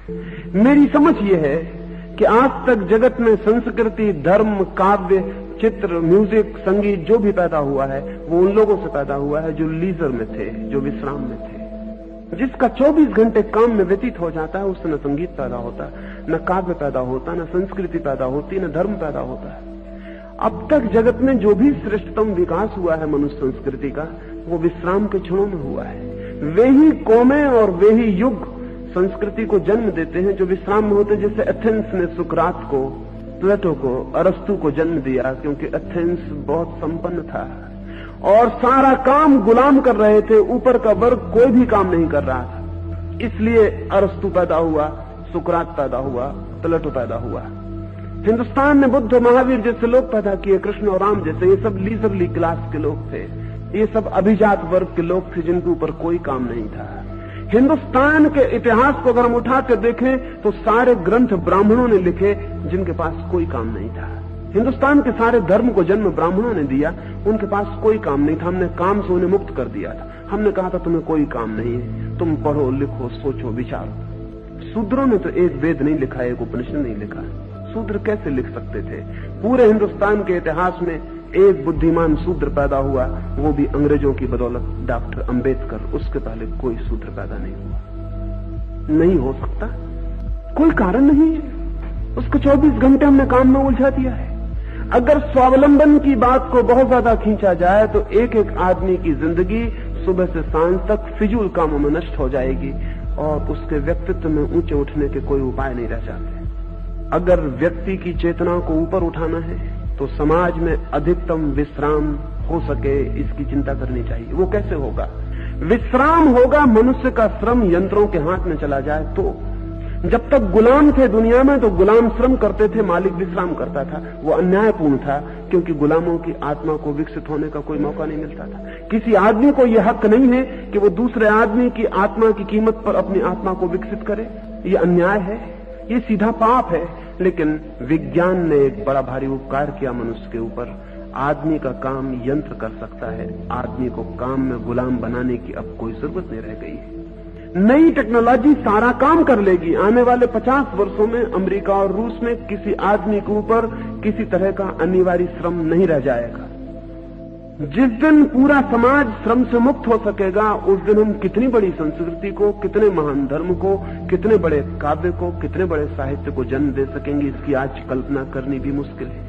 मेरी समझ यह है कि आज तक जगत में संस्कृति, धर्म, काव्य, चित्र, म्यूजिक, संगीत जो भी पैदा हुआ है वो उन लोगों से पैदा हुआ है जो लीजर में थे, जो विश्राम में थे। जिसका 24 घंटे काम में व्यतीत हो जाता है उससे न संगीत पैदा होता, न काव्य पैदा होता, न संस्कृति पैदा होती, न धर्म पैदा होता है। अब तक जगत में जो भी श्रेष्ठतम विकास हुआ है मनुष्य संस्कृति का, वो विश्राम के क्षणों में हुआ है। वे ही कौमें और वे ही युग संस्कृति को जन्म देते हैं जो विश्राम में होते। जैसे एथेंस ने सुकरात को, प्लेटो को, अरस्तु को जन्म दिया, क्योंकि एथेंस बहुत संपन्न था और सारा काम गुलाम कर रहे थे, ऊपर का वर्ग कोई भी काम नहीं कर रहा था। इसलिए अरस्तु पैदा हुआ, सुकरात पैदा हुआ, प्लेटो पैदा हुआ। हिंदुस्तान ने बुद्ध, महावीर जैसे लोग पैदा किए, कृष्ण और राम जैसे। ये सब लीजरली क्लास के लोग थे, ये सब अभिजात वर्ग के लोग थे जिनके ऊपर कोई काम नहीं था। हिंदुस्तान के इतिहास को अगर हम उठा कर देखें तो सारे ग्रंथ ब्राह्मणों ने लिखे जिनके पास कोई काम नहीं था। हिंदुस्तान के सारे धर्म को जन्म ब्राह्मणों ने दिया, उनके पास कोई काम नहीं था। हमने काम से उन्हें मुक्त कर दिया था। हमने कहा था तुम्हें कोई काम नहीं है, तुम पढ़ो, लिखो, सोचो, विचारो। शूद्रों ने तो एक वेद नहीं लिखा, एक उपनिषद नहीं लिखा। शूद्र कैसे लिख सकते थे? पूरे हिंदुस्तान के इतिहास में एक बुद्धिमान शूद्र पैदा हुआ, वो भी अंग्रेजों की बदौलत, डॉक्टर अंबेडकर। उसके पहले कोई शूद्र पैदा नहीं हुआ। नहीं हो सकता, कोई कारण नहीं है। उसको 24 घंटे हमने काम में उलझा दिया है। अगर स्वावलंबन की बात को बहुत ज्यादा खींचा जाए तो एक एक आदमी की जिंदगी सुबह से सांझ तक फिजूल कामों में नष्ट हो जाएगी और उसके व्यक्तित्व में ऊंचे उठने के कोई उपाय नहीं रह जाते। अगर व्यक्ति की चेतना को ऊपर उठाना है तो समाज में अधिकतम विश्राम हो सके, इसकी चिंता करनी चाहिए। वो कैसे होगा? विश्राम होगा मनुष्य का श्रम यंत्रों के हाथ में चला जाए तो। जब तक गुलाम थे दुनिया में तो गुलाम श्रम करते थे, मालिक विश्राम करता था। वो अन्यायपूर्ण था क्योंकि गुलामों की आत्मा को विकसित होने का कोई मौका नहीं मिलता था। किसी आदमी को यह हक नहीं है कि वो दूसरे आदमी की आत्मा की कीमत पर अपनी आत्मा को विकसित करे। ये अन्याय है, ये सीधा पाप है। लेकिन विज्ञान ने एक बड़ा भारी उपकार किया मनुष्य के ऊपर। आदमी का काम यंत्र कर सकता है, आदमी को काम में गुलाम बनाने की अब कोई जरूरत नहीं रह गई है। नई टेक्नोलॉजी सारा काम कर लेगी। आने वाले 50 वर्षों में अमेरिका और रूस में किसी आदमी के ऊपर किसी तरह का अनिवार्य श्रम नहीं रह जाएगा। जिस दिन पूरा समाज श्रम से मुक्त हो सकेगा, उस दिन हम कितनी बड़ी संस्कृति को, कितने महान धर्म को, कितने बड़े काव्य को, कितने बड़े साहित्य को जन्म दे सकेंगे, इसकी आज कल्पना करनी भी मुश्किल है।